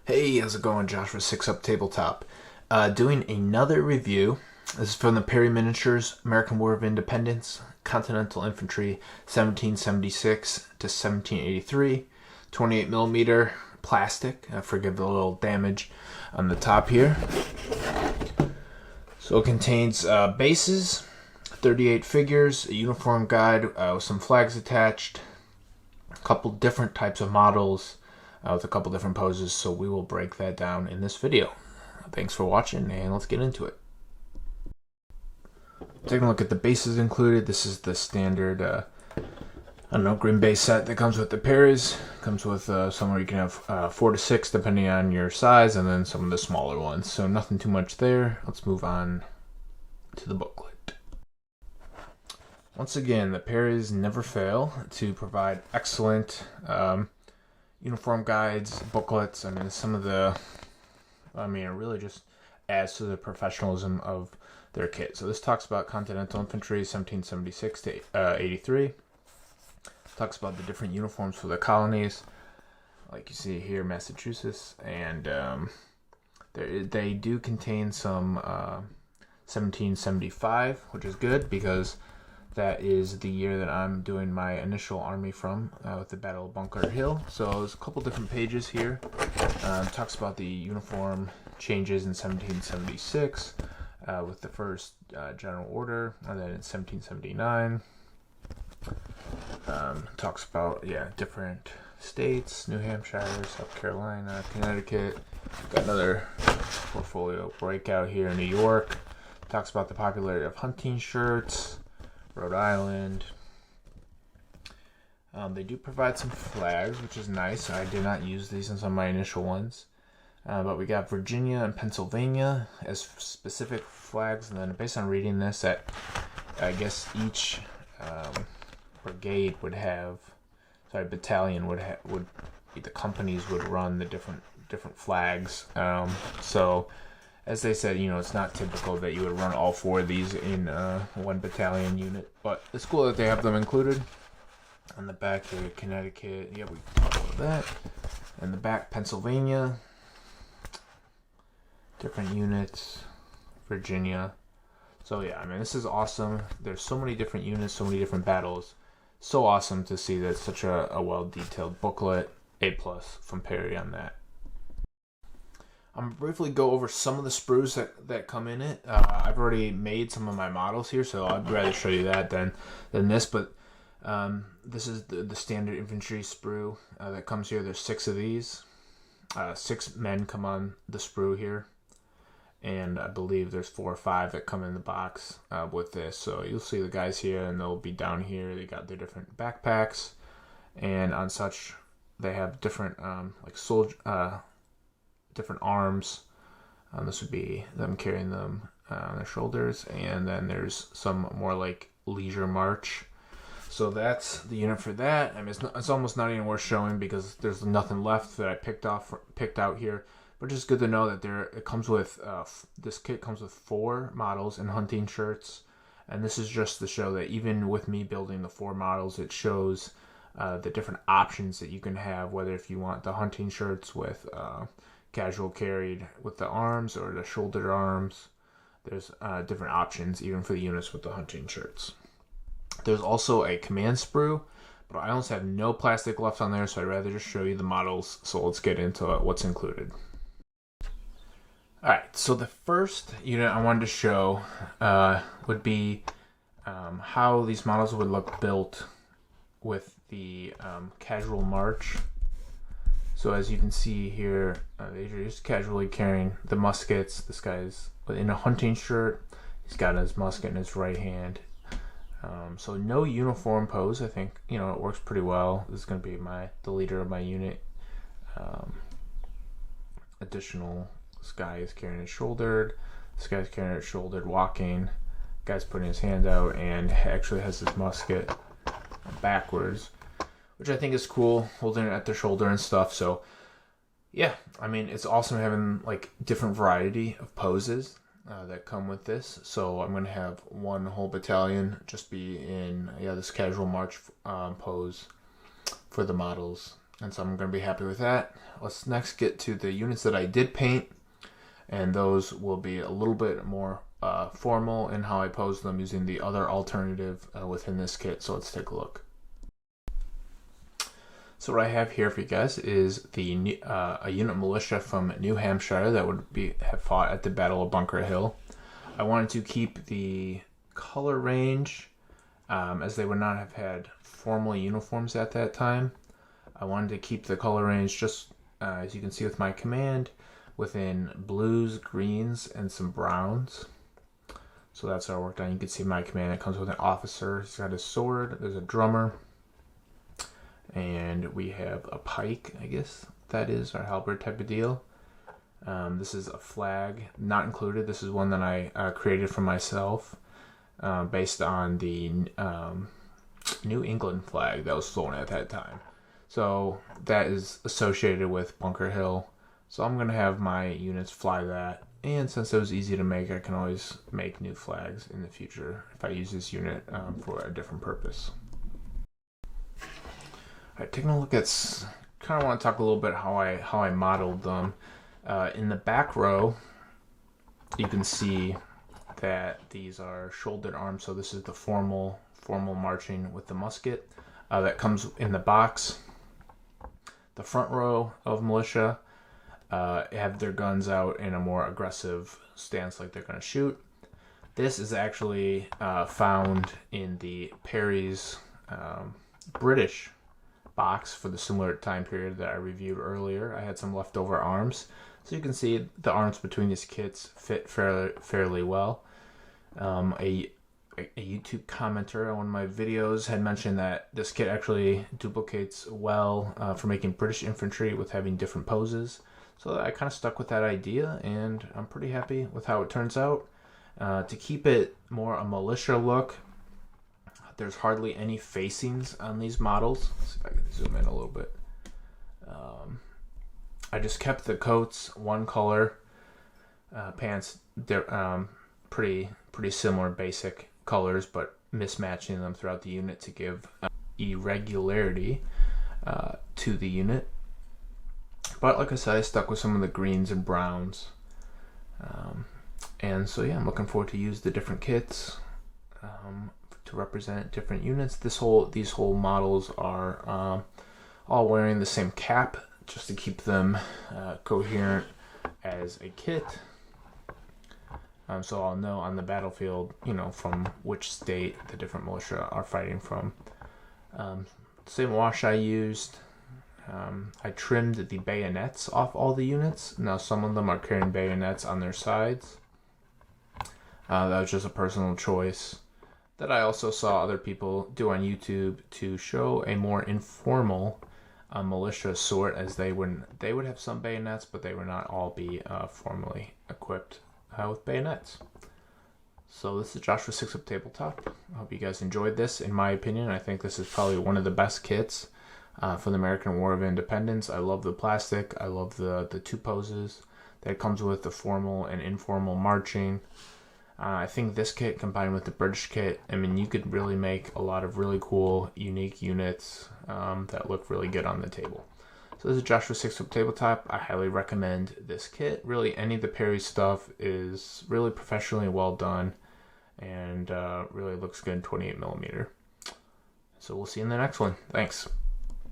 Hey, how's it going? Josh with 6 Up Tabletop. Doing another review. This is from the Perry Miniatures, American War of Independence, Continental Infantry, 1776 to 1783, 28 millimeter plastic. Forgive the little damage on the top here. So it contains bases, 38 figures, a uniform guide with some flags attached, a couple different types of models, with a couple different poses, so we will break that down in this video. Thanks for watching, and let's get into it. Taking a look at the bases included. This is the standard, green base set that comes with the Perrys. Comes with somewhere you can have 4 to 6 depending on your size, and then some of the smaller ones. So nothing too much there. Let's move on to the booklet. Once again, the Perrys never fail to provide excellent uniform guides, booklets. I mean, it really just adds to the professionalism of their kit. So this talks about Continental Infantry, 1776 to 83. Talks about the different uniforms for the colonies, like you see here, Massachusetts, and they do contain some 1775, which is good because that is the year that I'm doing my initial army from, with the Battle of Bunker Hill. So there's a couple different pages here. Talks about the uniform changes in 1776 with the first general order, and then in 1779 talks about different states: New Hampshire, South Carolina, Connecticut. Got another portfolio breakout here in New York. Talks about the popularity of hunting shirts. Rhode Island. They do provide some flags, which is nice. I did not use these in some of my initial ones. But we got Virginia and Pennsylvania as specific flags. And then based on reading this, that I guess each brigade would have, battalion would the companies would run the different flags. So as they said, it's not typical that you would run all 4 of these in one battalion unit, but it's cool that they have them included. On the back here, Connecticut, we talked about that. In the back, Pennsylvania, different units, Virginia. So this is awesome. There's so many different units, so many different battles. So awesome to see that such a well-detailed booklet. A+ from Perry on that. I'm going to briefly go over some of the sprues that come in it. I've already made some of my models here, so I'd rather show you that than this. But this is the standard infantry sprue that comes here. There's 6 of these. 6 men come on the sprue here. And I believe there's 4 or 5 that come in the box with this. So you'll see the guys here, and they'll be down here. They got their different backpacks. And on such, they have different different arms. This would be them carrying them on their shoulders, and then there's some more like leisure march. So that's the unit for that. It's almost not even worth showing because there's nothing left that I picked out here. But just good to know that it comes with this kit comes with 4 models and hunting shirts, and this is just to show that even with me building the 4 models, it shows the different options that you can have, whether if you want the hunting shirts with casual carried with the arms or the shouldered arms. There's different options even for the units with the hunting shirts. There's also a command sprue, but I almost have no plastic left on there, so I'd rather just show you the models. So let's get into what's included. Alright, so the first unit I wanted to show would be how these models would look built with the casual march. So as you can see here, they're just casually carrying the muskets. This guy's in a hunting shirt. He's got his musket in his right hand. So no uniform pose. I think it works pretty well. This is going to be the leader of my unit. Additional, this guy is carrying it shouldered. This guy's carrying it shouldered, walking. Guy's putting his hand out and actually has his musket backwards, which I think is cool, holding it at the shoulder and stuff. So it's awesome having different variety of poses that come with this. So I'm going to have one whole battalion just be in this casual march pose for the models. and so I'm going to be happy with that. Let's next get to the units that I did paint, and those will be a little bit more formal in how I pose them using the other alternative within this kit. So let's take a look. So what I have here for you guys is the a unit militia from New Hampshire that would have fought at the Battle of Bunker Hill. I wanted to keep the color range as they would not have had formal uniforms at that time. I wanted to keep the color range just as you can see with my command within blues, greens, and some browns. So that's what I worked on. You can see my command. It comes with an officer. He's got his sword. There's a drummer. And we have a pike, I guess that is, our halberd type of deal. This is a flag, not included. This is one that I created for myself based on the New England flag that was flown at that time. So that is associated with Bunker Hill. So I'm going to have my units fly that. And since it was easy to make, I can always make new flags in the future if I use this unit for a different purpose. Alright, taking a look at, kind of want to talk a little bit how I modeled them. In the back row, you can see that these are shouldered arms. So this is the formal marching with the musket that comes in the box. The front row of militia have their guns out in a more aggressive stance, like they're going to shoot. This is actually found in the Perry's British box for the similar time period that I reviewed earlier. I had some leftover arms. So you can see the arms between these kits fit fairly well. A YouTube commenter on one of my videos had mentioned that this kit actually duplicates well for making British infantry with having different poses. So I kind of stuck with that idea, and I'm pretty happy with how it turns out. To keep it more a militia look, there's hardly any facings on these models. Let's see if I can zoom in a little bit. I just kept the coats one color, pants they're pretty similar basic colors, but mismatching them throughout the unit to give irregularity to the unit. But like I said, I stuck with some of the greens and browns, and so yeah, I'm looking forward to use the different kits to represent different units. These whole models are all wearing the same cap just to keep them coherent as a kit. So I'll know on the battlefield, from which state the different militia are fighting from. Same wash I used. I trimmed the bayonets off all the units. Now some of them are carrying bayonets on their sides. That was just a personal choice that I also saw other people do on YouTube to show a more informal militia sort, as they would have some bayonets, but they would not all be formally equipped with bayonets. So this is Joshua 6 Up Tabletop. I hope you guys enjoyed this. In my opinion, I think this is probably one of the best kits for the American War of Independence. I love the plastic. I love the two poses that comes with, the formal and informal marching. I think this kit combined with the British kit, I mean, you could really make a lot of really cool, unique units that look really good on the table. So this is Joshua 6 Up Tabletop. I highly recommend this kit. Really, any of the Perry stuff is really professionally well done and really looks good in 28mm. So we'll see you in the next one. Thanks.